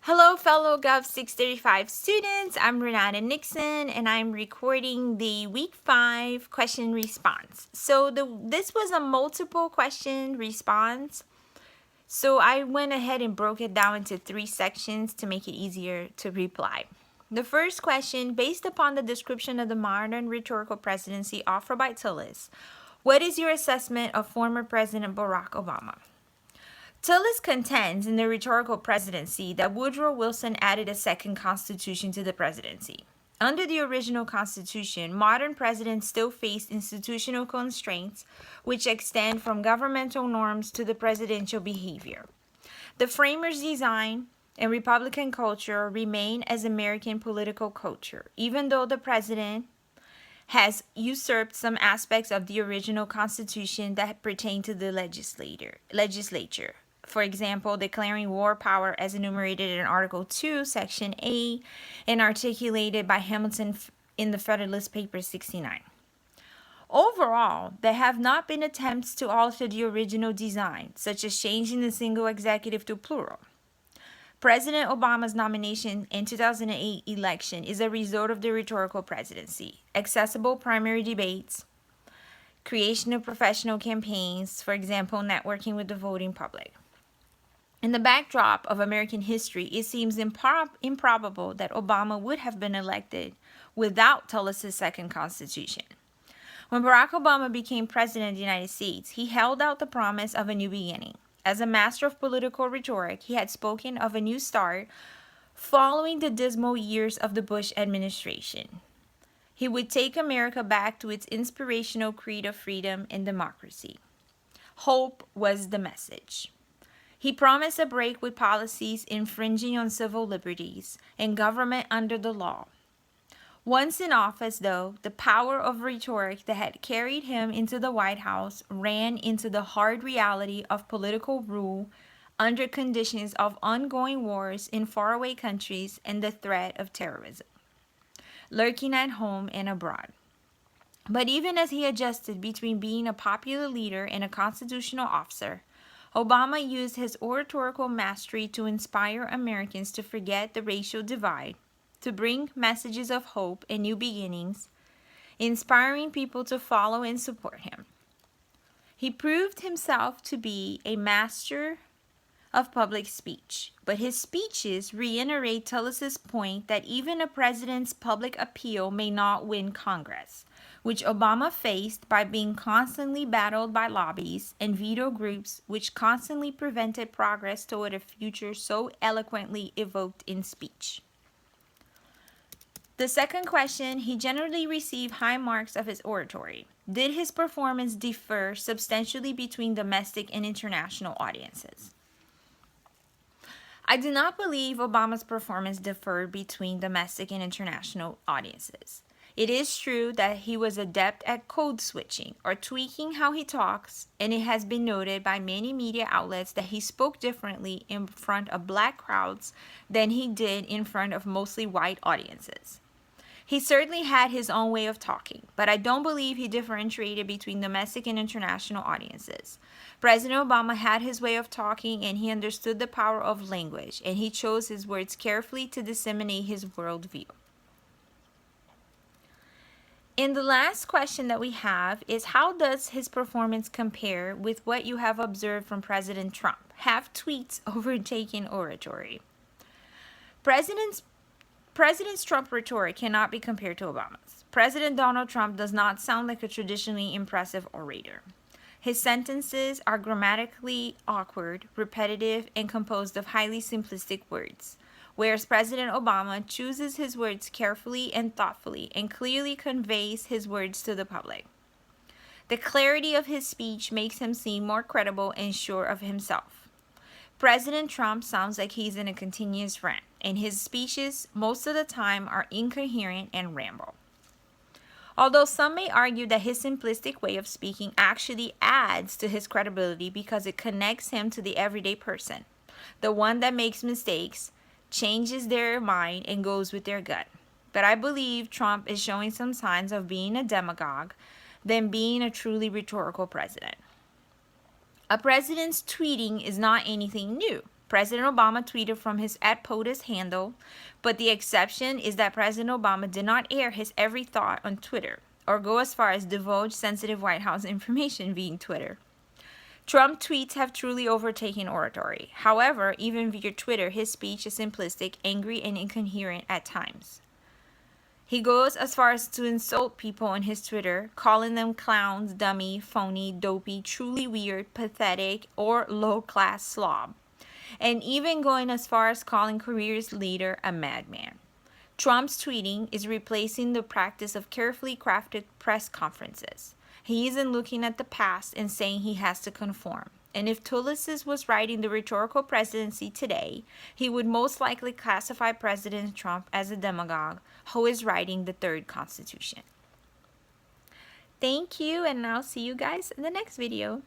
Hello, fellow GOV 635 students. I'm Renata Nixon, and I'm recording the Week 5 question response. So this was a multiple question response. So I went ahead and broke it down into 3 sections to make it easier to reply. The first question, based upon the description of the modern rhetorical presidency offered by Tillis, what is your assessment of former President Barack Obama? Tillis contends in the rhetorical presidency that Woodrow Wilson added a second constitution to the presidency. Under the original constitution, modern presidents still face institutional constraints which extend from governmental norms to the presidential behavior. The framers' design and Republican culture remain as American political culture, even though the president has usurped some aspects of the original constitution that pertain to the legislature. For example, declaring war power as enumerated in Article 2, Section A, and articulated by Hamilton in the Federalist Papers 69. Overall, there have not been attempts to alter the original design, such as changing the single executive to plural. President Obama's nomination in 2008 election is a result of the rhetorical presidency, accessible primary debates, creation of professional campaigns, for example, networking with the voting public. In the backdrop of American history, it seems improbable that Obama would have been elected without Tillis' second constitution. When Barack Obama became president of the United States, he held out the promise of a new beginning. As a master of political rhetoric, he had spoken of a new start following the dismal years of the Bush administration. He would take America back to its inspirational creed of freedom and democracy. Hope was the message. He promised a break with policies infringing on civil liberties and government under the law. Once in office, though, the power of rhetoric that had carried him into the White House ran into the hard reality of political rule under conditions of ongoing wars in faraway countries and the threat of terrorism, lurking at home and abroad. But even as he adjusted between being a popular leader and a constitutional officer, Obama used his oratorical mastery to inspire Americans to forget the racial divide, to bring messages of hope and new beginnings, inspiring people to follow and support him. He proved himself to be a master of public speech, but his speeches reiterate Tillis' point that even a president's public appeal may not win Congress, which Obama faced by being constantly battled by lobbies and veto groups which constantly prevented progress toward a future so eloquently evoked in speech. The second question, he generally received high marks of his oratory. Did his performance differ substantially between domestic and international audiences? I do not believe Obama's performance differed between domestic and international audiences. It is true that he was adept at code switching or tweaking how he talks, and it has been noted by many media outlets that he spoke differently in front of black crowds than he did in front of mostly white audiences. He certainly had his own way of talking, but I don't believe he differentiated between domestic and international audiences. President Obama had his way of talking, and he understood the power of language, and he chose his words carefully to disseminate his worldview. And the last question that we have is, how does his performance compare with what you have observed from President Trump? Have tweets overtaken oratory? President Trump's rhetoric cannot be compared to Obama's. President Donald Trump does not sound like a traditionally impressive orator. His sentences are grammatically awkward, repetitive, and composed of highly simplistic words, whereas President Obama chooses his words carefully and thoughtfully and clearly conveys his words to the public. The clarity of his speech makes him seem more credible and sure of himself. President Trump sounds like he's in a continuous rant, and his speeches most of the time are incoherent and ramble. Although some may argue that his simplistic way of speaking actually adds to his credibility because it connects him to the everyday person, the one that makes mistakes, changes their mind, and goes with their gut. But I believe Trump is showing some signs of being a demagogue than being a truly rhetorical president. A president's tweeting is not anything new. President Obama tweeted from his @POTUS handle, but the exception is that President Obama did not air his every thought on Twitter or go as far as divulge sensitive White House information via Twitter. Trump tweets have truly overtaken oratory. However, even via Twitter, his speech is simplistic, angry, and incoherent at times. He goes as far as to insult people on his Twitter, calling them clowns, dummy, phony, dopey, truly weird, pathetic, or low-class slob, and even going as far as calling career's leader a madman. Trump's tweeting is replacing the practice of carefully crafted press conferences. He isn't looking at the past and saying he has to conform. And if Tullis was writing the rhetorical presidency today, he would most likely classify President Trump as a demagogue who is writing the third Constitution. Thank you, and I'll see you guys in the next video.